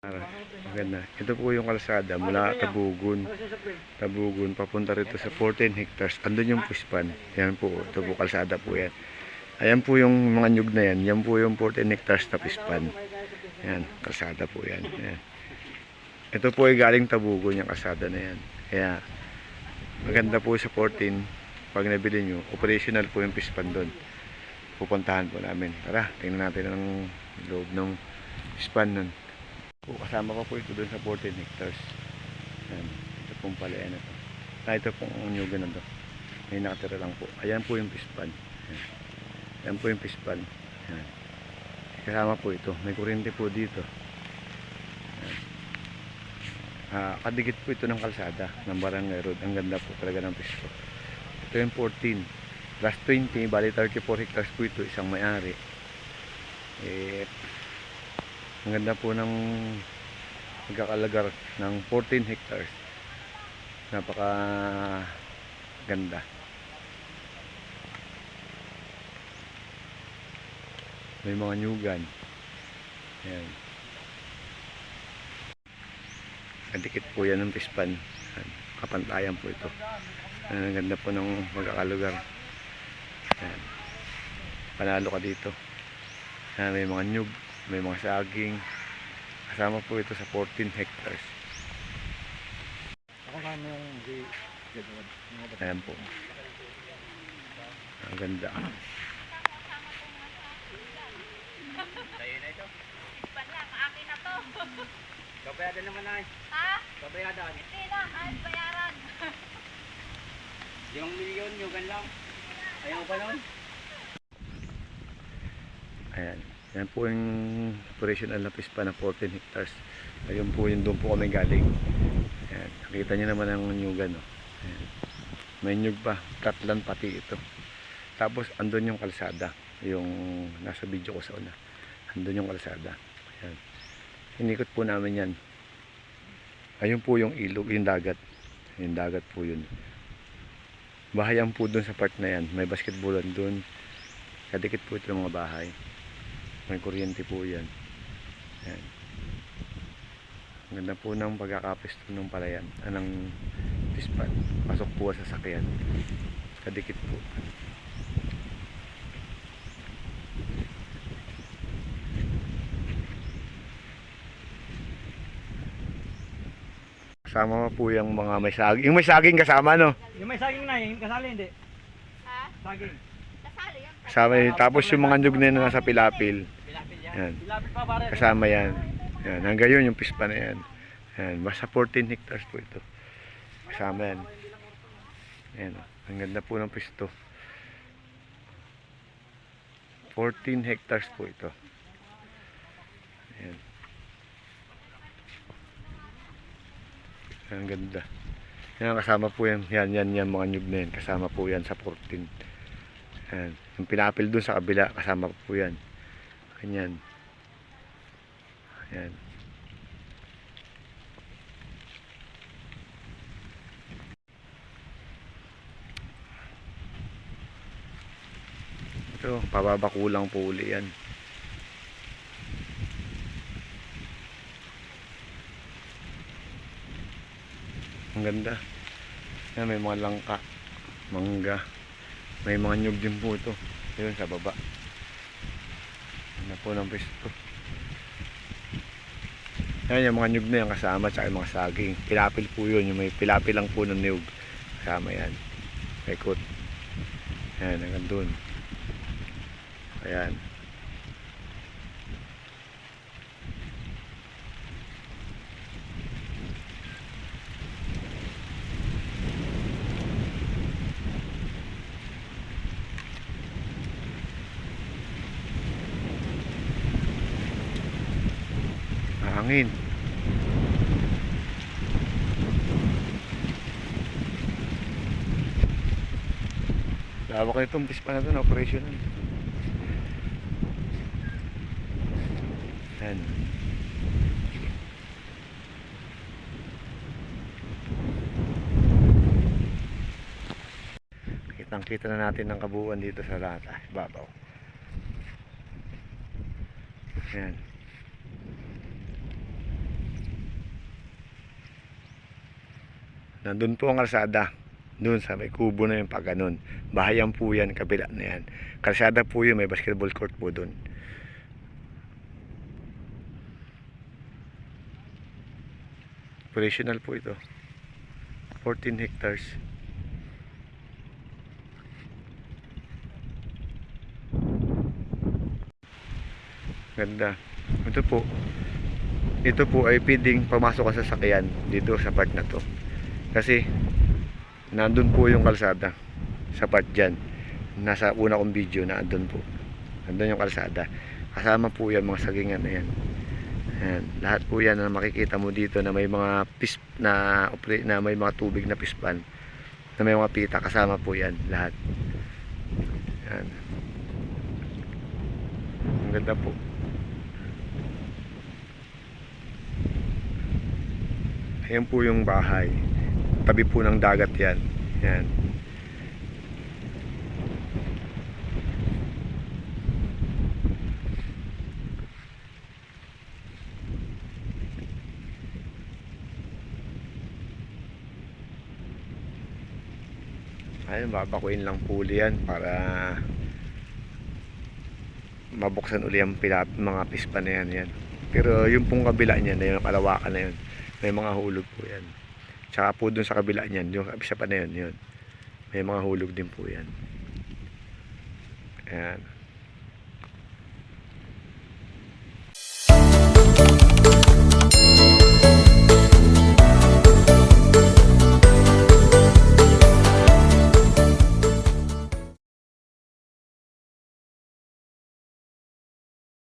Maganda. Ito po yung kalsada mula Tabugon papunta rito sa 14 hectares. Andun yung Puspan. Yan po. Ito po kalsada po yan. Ayan po yung mga nyug na yan. Yan po yung 14 hectares na Puspan. Yan. Kalsada po yan. Yan. Ito po ay galing Tabugon yung kalsada na yan. Kaya maganda po sa 14. Pag nabili nyo, operational po yung Puspan doon. Pupuntahan po namin. Tara, tingnan natin ang loob ng Puspan nun. Kasama pa po ito doon sa 14 hectares. Ayan. Ito pong palayan na ito. Ito pong nyugan na ito. May nakatira lang po. Ayan po yung Puspan. Ayan po yung Puspan. Ayan. Kasama po ito. May kuryente po dito. Kadikit po ito ng kalsada ng Barangay Road. Ang ganda po talaga ng pisto. Ito yung 14 plus 20, bali 34 hectares po ito. Isang may-ari. Ang ganda po ng magkakalagar ng 14 hectares. Napaka ganda. May mga nyugan. Ayan. Kadikit po yan ng Puspan. Kapantayan po ito. Ang ganda po ng magkakalugar. Ayan. Panalo ka dito. Ayan, may mga nyug. May mga saging. Kasama po ito sa 14 hectares. Ayan po. Ang ganda. Sa'yo na ito. Ispan lang, akin na to. Babayadan naman ay. Ha? Babayadan. Hindi lang, ay bayaran. Yung milyon, yugan lang. Ayaw pa nun. Ayan. Yan po yung operational na Puspan na 14 hectares. Ayun po yung doon po kami galing. Ayan. Nakita nyo naman ang nyugan. No? Ayan. May nyug pa. Katlan pati ito. Tapos andun yung kalsada. Yung nasa video ko sa una. Andun yung kalsada. Ayan. Inikot po namin yan. Ayun po yung ilog, yung dagat. Yung dagat po yun. Bahayan po dun sa part na yan. May basketballan dun. Kadikit po ito ng mga bahay. May kuryente po yan. Ayan. Ang ganda po ng pagkakapisto ng palayan. Anong Puspan. Pasok po sa sasakyan. Kadikit po. Kasama po yung mga may saging. Yung may saging kasama, no? Yung may saging na, yung kasali hindi. Ha? Saging. Kasali yan. Kasama yun. Tapos yung mga nyug na yun na nasa pilapil. Pilapil yan. Yan. Ilapit pa pare. Kasama yan. Yan. Hanggang yun yung Puspan na yan. Yan. Basta 14 hectares po ito. Kasama yan. Yan. Ang ganda po ng pisto. 14 hectares po ito. Yan. Ang ganda. Yan, kasama po yan. Yan mga nyug na yan. Kasama po yan sa 14. Yan. Yung pinapil dun sa kabila, kasama po yan. Ganyan. Yan. Ito, pababakulang po uli yan. Ang ganda. Yan, may mga langka, mangga. May mga nyug din po ito. Yun sa baba. Ano po ng pisto. Yan yung mga nyug na yan kasama sa mga saging. Pilapil po yun. Yung may pilapil lang po ng nyug. Kasama yan. May ikot. Yan, hanggang dun. Ayan. Hangin. Lawak na itong Puspan na ito na operational. Yan. Kitang-kita na natin ang kabuuan dito sa lahat. Babaw. Yan. Nandun po ang kalsada. Doon sa may kubo na yung pag ganun. Bahayan po yan, kabila na yan. Kalsada po yun, may basketball court po doon. Operational po ito. 14 hectares. Ganda. Ito po ay pwedeng pamasok ka sa sasakyan dito sa part na to. Kasi nandun po yung kalsada sa part dyan. Nasa una kong video na andun po. Nandun yung kalsada. Kasama po yan mga sagingan na yan. Ayan. Lahat po yan na makikita mo dito na may mga na may mga tubig na pispan. Na may mga pita. Kasama po yan lahat. Ayan. Ang ganda po. Ayan po yung bahay. Tabi po ng dagat yan. Yan. Ayun, babakuin lang po yan para mabuksan uli ang mga pispa na yan. Pero yung pong kabila niyan, na yung kalawakan na yun, may mga hulog po yan. Tsaka po dun sa kabila niyan, yung isa pa na yun, may mga hulog din po yan. Ayan.